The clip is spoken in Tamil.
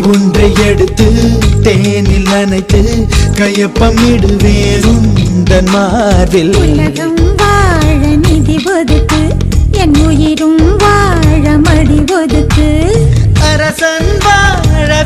ஒன்றை எடுத்து தேனில் நனைத்து கையொப்பமிடுவேன் உந்தன் மார்பில். உலகம் வாழ நிதி ஒதுக்கு, என் உயிரும் வாழ மடி ஒதுக்கு. அரசன் வாழ